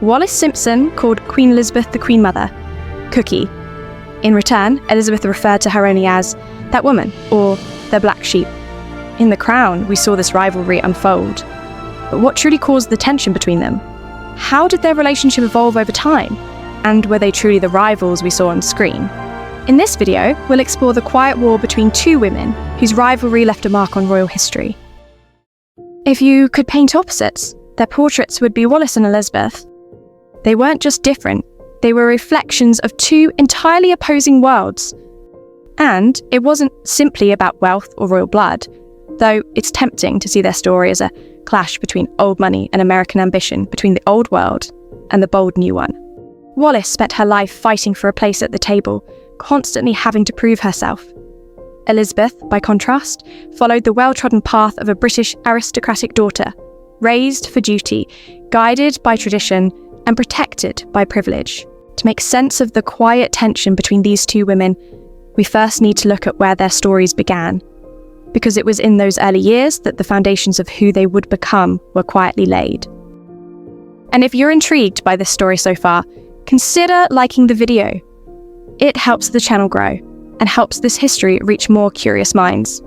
Wallis Simpson called Queen Elizabeth the Queen Mother Cookie. In return, Elizabeth referred to her only as that woman, or the black sheep. In The Crown, we saw this rivalry unfold. But what truly caused the tension between them? How did their relationship evolve over time? And were they truly the rivals we saw on screen? In this video, we'll explore the quiet war between two women whose rivalry left a mark on royal history. If you could paint opposites, their portraits would be Wallace and Elizabeth. They weren't just different, they were reflections of two entirely opposing worlds. And it wasn't simply about wealth or royal blood, though it's tempting to see their story as a clash between old money and American ambition, between the old world and the bold new one. Wallis spent her life fighting for a place at the table, constantly having to prove herself. Elizabeth, by contrast, followed the well-trodden path of a British aristocratic daughter, raised for duty, guided by tradition, and protected by privilege. To make sense of the quiet tension between these two women, we first need to look at where their stories began, because it was in those early years that the foundations of who they would become were quietly laid. And if you're intrigued by this story so far, consider liking the video. It helps the channel grow and helps this history reach more curious minds.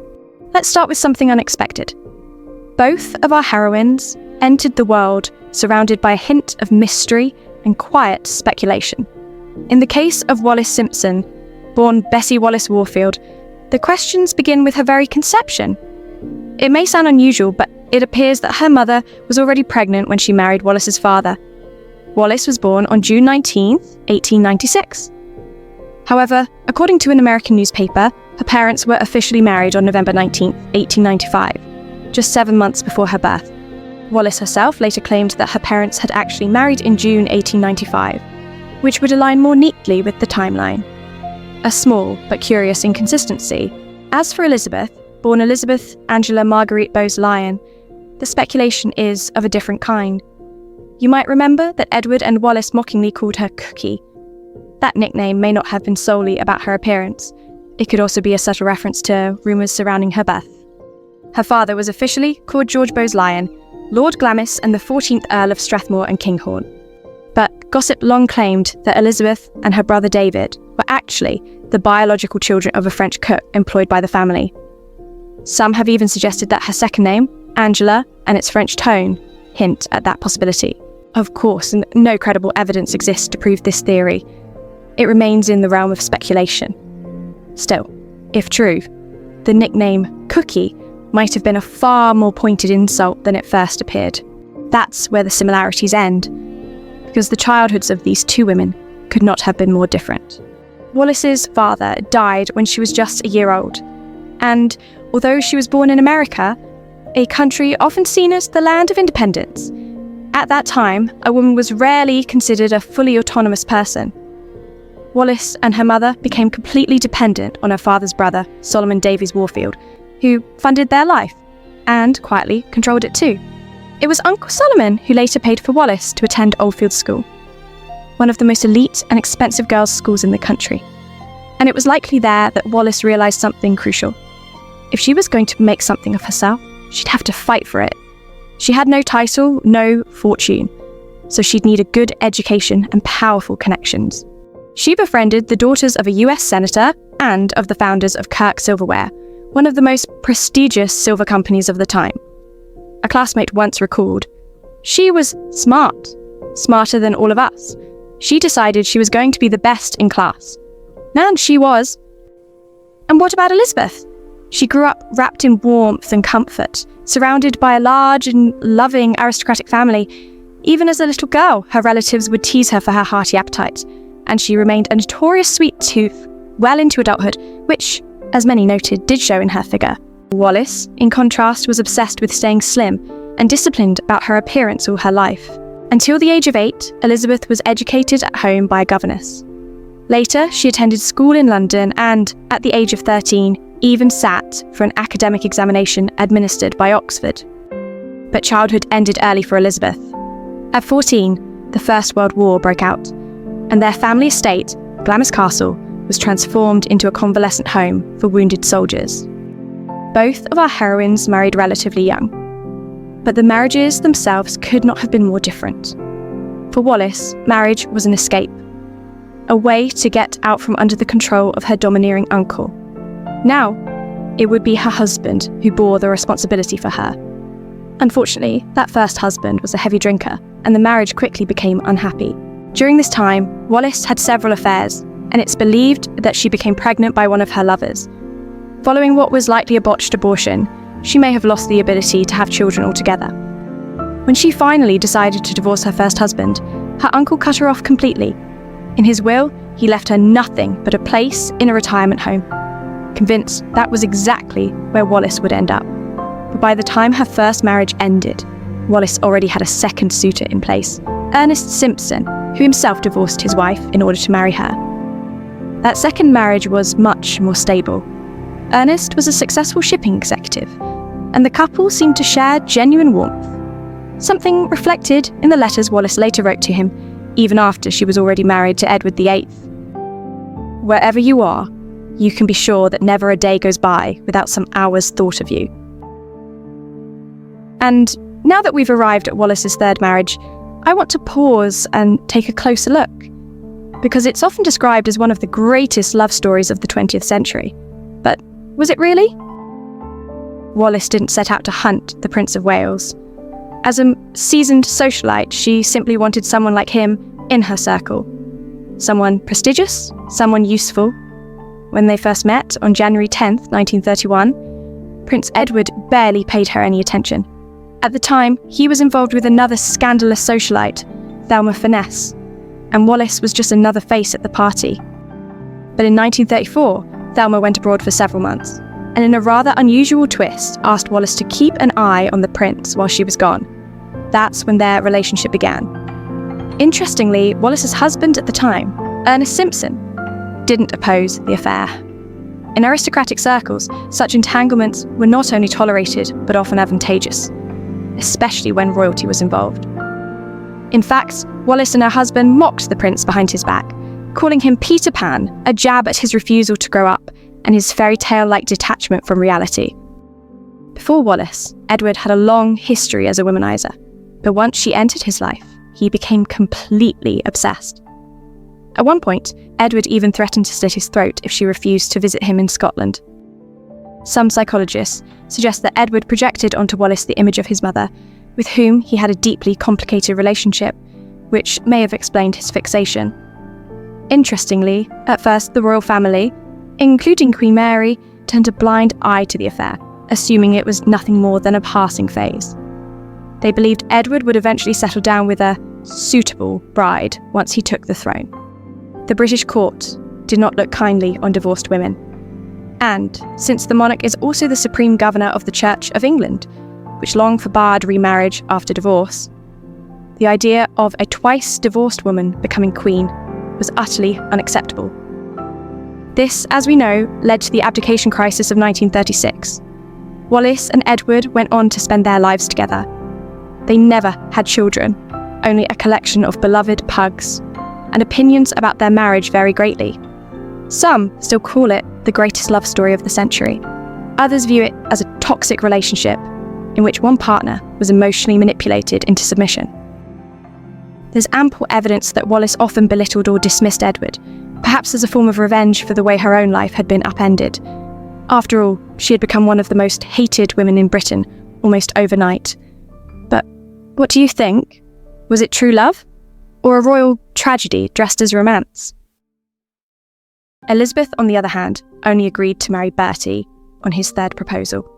Let's start with something unexpected. Both of our heroines entered the world surrounded by a hint of mystery and quiet speculation. In the case of Wallis Simpson, born Bessie Wallace Warfield, the questions begin with her very conception. It may sound unusual, but it appears that her mother was already pregnant when she married Wallis's father. Wallis was born on June 19, 1896. However, according to an American newspaper, her parents were officially married on November 19, 1895, just 7 months before her birth. Wallis herself later claimed that her parents had actually married in June 1895, which would align more neatly with the timeline. A small but curious inconsistency. As for Elizabeth, born Elizabeth Angela Marguerite Bowes-Lyon, the speculation is of a different kind. You might remember that Edward and Wallis mockingly called her Cookie. That nickname may not have been solely about her appearance. It could also be a subtle reference to rumours surrounding her birth. Her father was officially called George Bowes-Lyon, Lord Glamis and the 14th Earl of Strathmore and Kinghorn. But gossip long claimed that Elizabeth and her brother David were actually the biological children of a French cook employed by the family. Some have even suggested that her second name, Angela, and its French tone hint at that possibility. Of course, no credible evidence exists to prove this theory. It remains in the realm of speculation. Still, if true, the nickname Cookie might have been a far more pointed insult than it first appeared. That's where the similarities end, because the childhoods of these two women could not have been more different. Wallis's father died when she was just a year old, and although she was born in America, a country often seen as the land of independence, at that time, a woman was rarely considered a fully autonomous person. Wallis and her mother became completely dependent on her father's brother, Solomon Davies Warfield, who funded their life, and quietly controlled it too. It was Uncle Solomon who later paid for Wallis to attend Oldfield School, one of the most elite and expensive girls' schools in the country. And it was likely there that Wallis realised something crucial. If she was going to make something of herself, she'd have to fight for it. She had no title, no fortune, so she'd need a good education and powerful connections. She befriended the daughters of a US senator and of the founders of Kirk Silverware, one of the most prestigious silver companies of the time. A classmate once recalled, "She was smart, smarter than all of us. She decided she was going to be the best in class." And she was. And what about Elizabeth? She grew up wrapped in warmth and comfort, surrounded by a large and loving aristocratic family. Even as a little girl, her relatives would tease her for her hearty appetite, and she remained a notorious sweet tooth well into adulthood, which, as many noted, did show in her figure. Wallis, in contrast, was obsessed with staying slim and disciplined about her appearance all her life. Until the age of 8, Elizabeth was educated at home by a governess. Later, she attended school in London and, at the age of 13, even sat for an academic examination administered by Oxford. But childhood ended early for Elizabeth. At 14, the First World War broke out, and their family estate, Glamis Castle, was transformed into a convalescent home for wounded soldiers. Both of our heroines married relatively young, but the marriages themselves could not have been more different. For Wallis, marriage was an escape, a way to get out from under the control of her domineering uncle. Now, it would be her husband who bore the responsibility for her. Unfortunately, that first husband was a heavy drinker, and the marriage quickly became unhappy. During this time, Wallis had several affairs, and it's believed that she became pregnant by one of her lovers. Following what was likely a botched abortion, she may have lost the ability to have children altogether. When she finally decided to divorce her first husband, her uncle cut her off completely. In his will, he left her nothing but a place in a retirement home, convinced that was exactly where Wallis would end up. But by the time her first marriage ended, Wallis already had a second suitor in place, Ernest Simpson, who himself divorced his wife in order to marry her. That second marriage was much more stable. Ernest was a successful shipping executive, and the couple seemed to share genuine warmth, something reflected in the letters Wallis later wrote to him, even after she was already married to Edward VIII. Wherever you are, you can be sure that never a day goes by without some hours thought of you. And now that we've arrived at Wallis's third marriage, I want to pause and take a closer look, because it's often described as one of the greatest love stories of the 20th century. But was it really? Wallis didn't set out to hunt the Prince of Wales. As a seasoned socialite, she simply wanted someone like him in her circle. Someone prestigious, someone useful. When they first met on January 10th, 1931, Prince Edward barely paid her any attention. At the time, he was involved with another scandalous socialite, Thelma Furness, and Wallis was just another face at the party. But in 1934, Thelma went abroad for several months, and in a rather unusual twist, asked Wallis to keep an eye on the prince while she was gone. That's when their relationship began. Interestingly, Wallis's husband at the time, Ernest Simpson, didn't oppose the affair. In aristocratic circles, such entanglements were not only tolerated, but often advantageous, especially when royalty was involved. In fact, Wallis and her husband mocked the prince behind his back, calling him Peter Pan, a jab at his refusal to grow up and his fairy tale-like detachment from reality. Before Wallis, Edward had a long history as a womanizer, but once she entered his life, he became completely obsessed. At one point, Edward even threatened to slit his throat if she refused to visit him in Scotland. Some psychologists suggest that Edward projected onto Wallis the image of his mother, with whom he had a deeply complicated relationship, which may have explained his fixation. Interestingly, at first the royal family, including Queen Mary, turned a blind eye to the affair, assuming it was nothing more than a passing phase. They believed Edward would eventually settle down with a suitable bride once he took the throne. The British court did not look kindly on divorced women. And since the monarch is also the supreme governor of the Church of England, which long forbade remarriage after divorce, the idea of a twice divorced woman becoming queen was utterly unacceptable. This, as we know, led to the abdication crisis of 1936. Wallis and Edward went on to spend their lives together. They never had children, only a collection of beloved pugs, and opinions about their marriage vary greatly. Some still call it the greatest love story of the century. Others view it as a toxic relationship in which one partner was emotionally manipulated into submission. There's ample evidence that Wallis often belittled or dismissed Edward, perhaps as a form of revenge for the way her own life had been upended. After all, she had become one of the most hated women in Britain almost overnight. But what do you think? Was it true love? Or a royal tragedy dressed as romance? Elizabeth, on the other hand, only agreed to marry Bertie on his third proposal.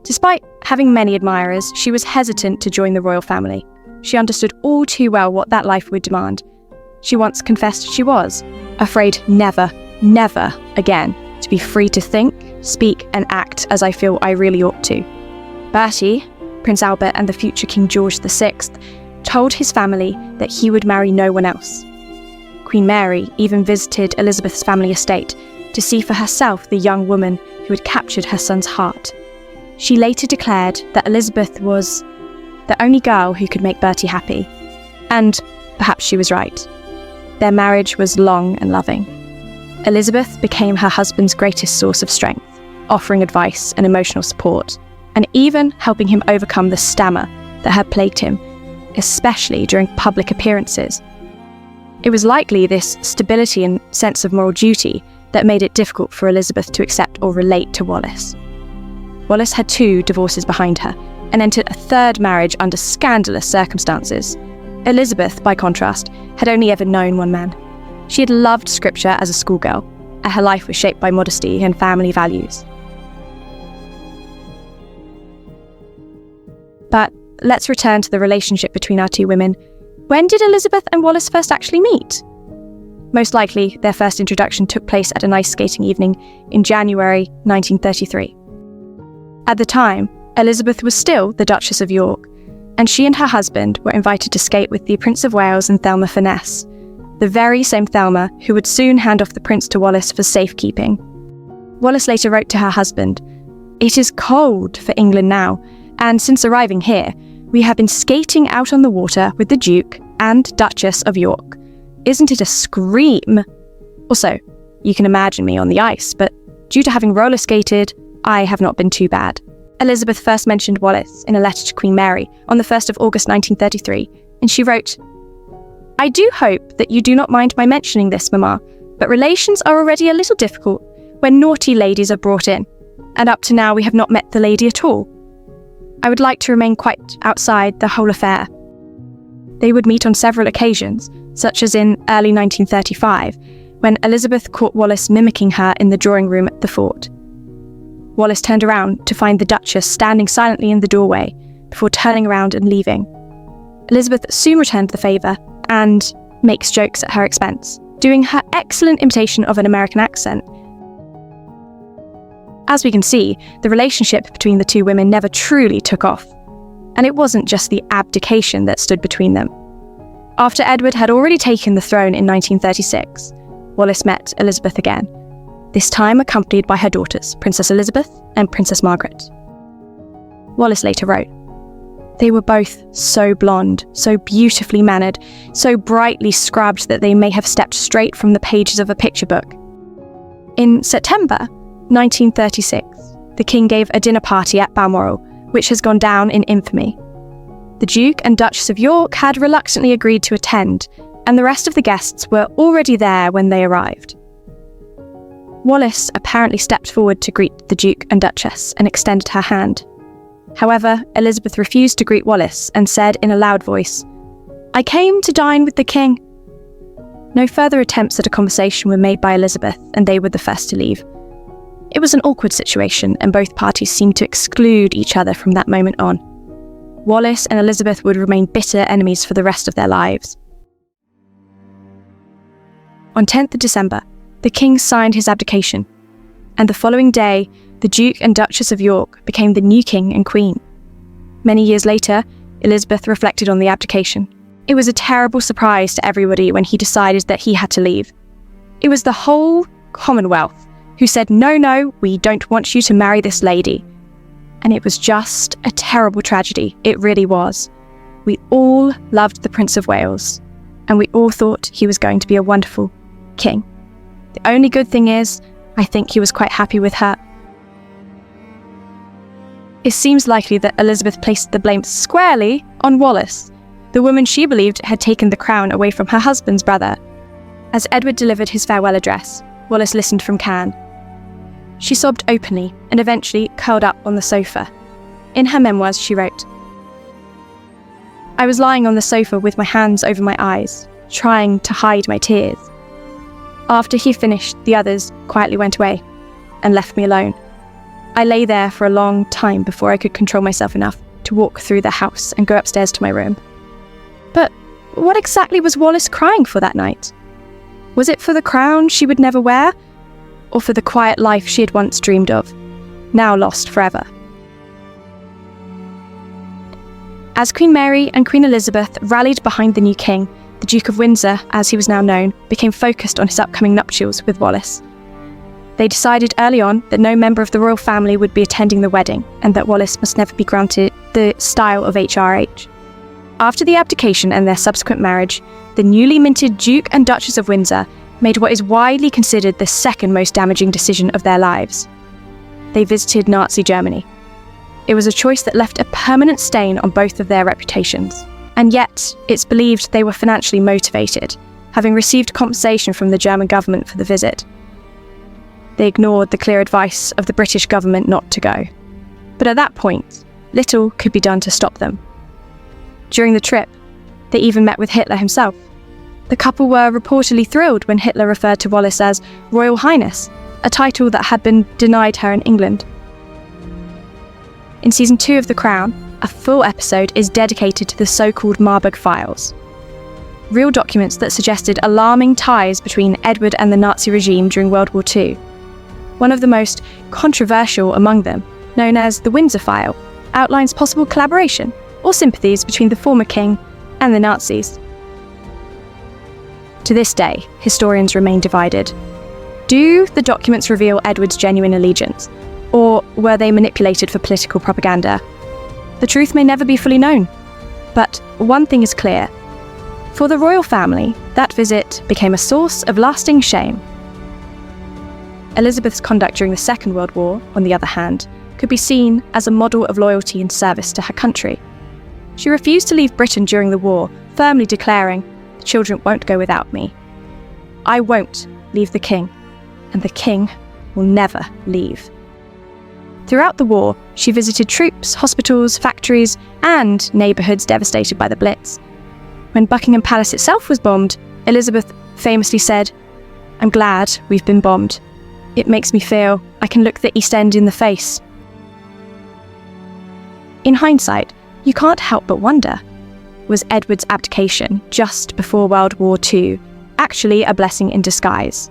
Despite having many admirers, she was hesitant to join the royal family. She understood all too well what that life would demand. She once confessed she was afraid never, never again to be free to think, speak and act as I feel I really ought to. Bertie, Prince Albert and the future King George VI, told his family that he would marry no one else. Queen Mary even visited Elizabeth's family estate to see for herself the young woman who had captured her son's heart. She later declared that Elizabeth was the only girl who could make Bertie happy. And perhaps she was right. Their marriage was long and loving. Elizabeth became her husband's greatest source of strength, offering advice and emotional support, and even helping him overcome the stammer that had plagued him. especially during public appearances. It was likely this stability and sense of moral duty that made it difficult for Elizabeth to accept or relate to Wallis. Wallis had 2 divorces behind her and entered a 3rd marriage under scandalous circumstances. Elizabeth, by contrast, had only ever known one man. She had loved scripture as a schoolgirl, and her life was shaped by modesty and family values. But let's return to the relationship between our 2 women. When did Elizabeth and Wallis first actually meet? Most likely, their first introduction took place at an ice skating evening in January 1933. At the time, Elizabeth was still the Duchess of York, and she and her husband were invited to skate with the Prince of Wales and Thelma Furness, the very same Thelma who would soon hand off the prince to Wallis for safekeeping. Wallis later wrote to her husband, "It is cold for England now, and since arriving here, we have been skating out on the water with the Duke and Duchess of York. Isn't it a scream? Also, you can imagine me on the ice, but due to having roller skated, I have not been too bad." Elizabeth first mentioned Wallis in a letter to Queen Mary on the 1st of August 1933, and she wrote, "I do hope that you do not mind my mentioning this, Mamma, but relations are already a little difficult when naughty ladies are brought in, and up to now we have not met the lady at all. I would like to remain quite outside the whole affair." They would meet on several occasions, such as in early 1935, when Elizabeth caught Wallis mimicking her in the drawing room at the fort. Wallis turned around to find the Duchess standing silently in the doorway before turning around and leaving. Elizabeth soon returned the favour and makes jokes at her expense, doing her excellent imitation of an American accent. As we can see, the relationship between the 2 women never truly took off, and it wasn't just the abdication that stood between them. After Edward had already taken the throne in 1936, Wallis met Elizabeth again, this time accompanied by her daughters, Princess Elizabeth and Princess Margaret. Wallis later wrote, "They were both so blonde, so beautifully mannered, so brightly scrubbed that they may have stepped straight from the pages of a picture book." In September 1936, the King gave a dinner party at Balmoral, which has gone down in infamy. The Duke and Duchess of York had reluctantly agreed to attend, and the rest of the guests were already there when they arrived. Wallis apparently stepped forward to greet the Duke and Duchess and extended her hand. However, Elizabeth refused to greet Wallis and said in a loud voice, "I came to dine with the King." No further attempts at a conversation were made by Elizabeth, and they were the first to leave. It was an awkward situation, and both parties seemed to exclude each other from that moment on. Wallis and Elizabeth would remain bitter enemies for the rest of their lives. On 10th of December, the King signed his abdication, and the following day, the Duke and Duchess of York became the new King and Queen. Many years later, Elizabeth reflected on the abdication. It was a terrible surprise to everybody when he decided that he had to leave. It was the whole Commonwealth who said, no, we don't want you to marry this lady. And it was just a terrible tragedy. It really was. We all loved the Prince of Wales, and we all thought he was going to be a wonderful king. The only good thing is, I think he was quite happy with her. It seems likely that Elizabeth placed the blame squarely on Wallis, the woman she believed had taken the crown away from her husband's brother. As Edward delivered his farewell address, Wallis listened from Cannes. She sobbed openly and eventually curled up on the sofa. In her memoirs, she wrote, "I was lying on the sofa with my hands over my eyes, trying to hide my tears. After he finished, the others quietly went away and left me alone. I lay there for a long time before I could control myself enough to walk through the house and go upstairs to my room." But what exactly was Wallis crying for that night? Was it for the crown she would never wear, or for the quiet life she had once dreamed of, now lost forever? As Queen Mary and Queen Elizabeth rallied behind the new king, the Duke of Windsor, as he was now known, became focused on his upcoming nuptials with Wallis. They decided early on that no member of the royal family would be attending the wedding, and that Wallis must never be granted the style of HRH. After the abdication and their subsequent marriage, the newly minted Duke and Duchess of Windsor made what is widely considered the second most damaging decision of their lives. They visited Nazi Germany. It was a choice that left a permanent stain on both of their reputations. And yet, it's believed they were financially motivated, having received compensation from the German government for the visit. They ignored the clear advice of the British government not to go. But at that point, little could be done to stop them. During the trip, they even met with Hitler himself. The couple were reportedly thrilled when Hitler referred to Wallis as Royal Highness, a title that had been denied her in England. In season 2 of The Crown, a full episode is dedicated to the so-called Marberg Files, real documents that suggested alarming ties between Edward and the Nazi regime during World War II. One of the most controversial among them, known as the Windsor File, outlines possible collaboration or sympathies between the former king and the Nazis. To this day, historians remain divided. Do the documents reveal Edward's genuine allegiance, or were they manipulated for political propaganda? The truth may never be fully known, but one thing is clear. For the royal family, that visit became a source of lasting shame. Elizabeth's conduct during the Second World War, on the other hand, could be seen as a model of loyalty and service to her country. She refused to leave Britain during the war, firmly declaring, "The children won't go without me. I won't leave the king, and the king will never leave." Throughout the war, she visited troops, hospitals, factories, and neighbourhoods devastated by the Blitz. When Buckingham Palace itself was bombed, Elizabeth famously said, "I'm glad we've been bombed. It makes me feel I can look the East End in the face." In hindsight, you can't help but wonder, was Edward's abdication just before World War II actually a blessing in disguise?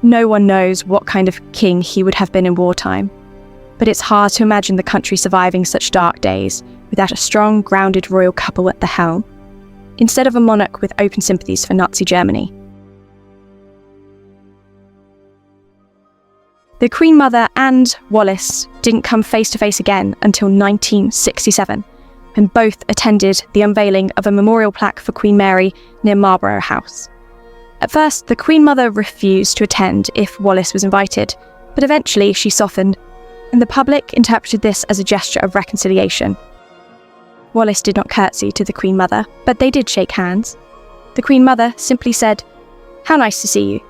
No one knows what kind of king he would have been in wartime, but it's hard to imagine the country surviving such dark days without a strong, grounded royal couple at the helm, instead of a monarch with open sympathies for Nazi Germany. The Queen Mother and Wallis didn't come face to face again until 1967, when both attended the unveiling of a memorial plaque for Queen Mary near Marlborough House. At first, the Queen Mother refused to attend if Wallis was invited, but eventually she softened, and the public interpreted this as a gesture of reconciliation. Wallis did not curtsy to the Queen Mother, but they did shake hands. The Queen Mother simply said, "How nice to see you,"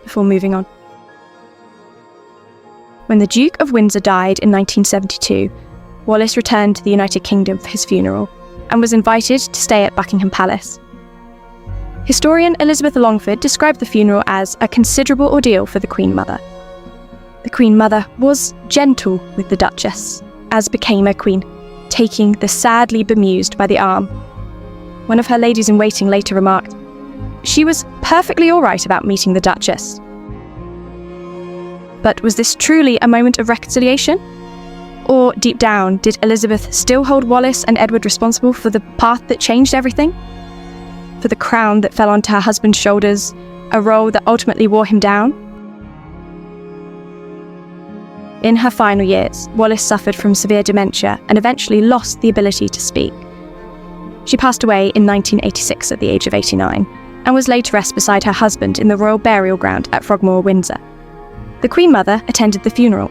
before moving on. When the Duke of Windsor died in 1972, Wallis returned to the United Kingdom for his funeral and was invited to stay at Buckingham Palace. Historian Elizabeth Longford described the funeral as a considerable ordeal for the Queen Mother. The Queen Mother was gentle with the Duchess, as became a queen, taking the sadly bemused by the arm. One of her ladies-in-waiting later remarked, "She was perfectly all right about meeting the Duchess." But was this truly a moment of reconciliation? Or, deep down, did Elizabeth still hold Wallis and Edward responsible for the path that changed everything? For the crown that fell onto her husband's shoulders, a role that ultimately wore him down? In her final years, Wallis suffered from severe dementia and eventually lost the ability to speak. She passed away in 1986 at the age of 89, and was laid to rest beside her husband in the Royal Burial Ground at Frogmore, Windsor. The Queen Mother attended the funeral.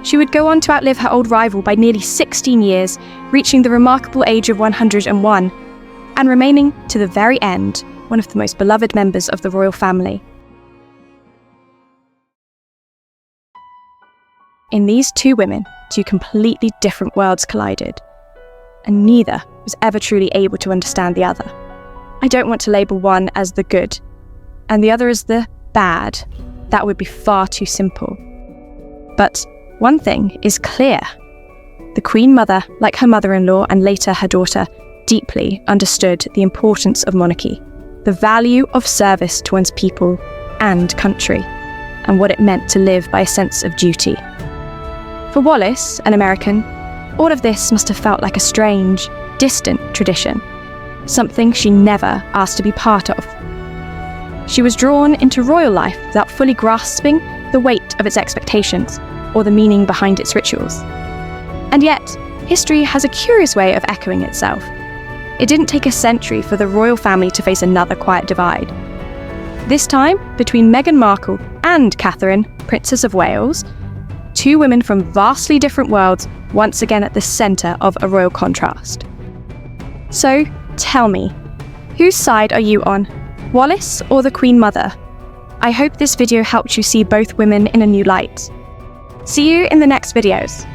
She would go on to outlive her old rival by nearly 16 years, reaching the remarkable age of 101, and remaining to the very end one of the most beloved members of the royal family. In these two women, two completely different worlds collided, and neither was ever truly able to understand the other. I don't want to label one as the good, and the other as the bad. That would be far too simple. But one thing is clear. The Queen Mother, like her mother-in-law and later her daughter, deeply understood the importance of monarchy, the value of service to one's people and country, and what it meant to live by a sense of duty. For Wallis, an American, all of this must have felt like a strange, distant tradition, something she never asked to be part of. She was drawn into royal life without fully grasping the weight of its expectations or the meaning behind its rituals. And yet, history has a curious way of echoing itself. It didn't take a century for the royal family to face another quiet divide. This time, between Meghan Markle and Catherine, Princess of Wales, two women from vastly different worlds, once again at the centre of a royal contrast. So, Tell me, whose side are you on? Wallis or the Queen Mother? I hope this video helped you see both women in a new light. See you in the next videos.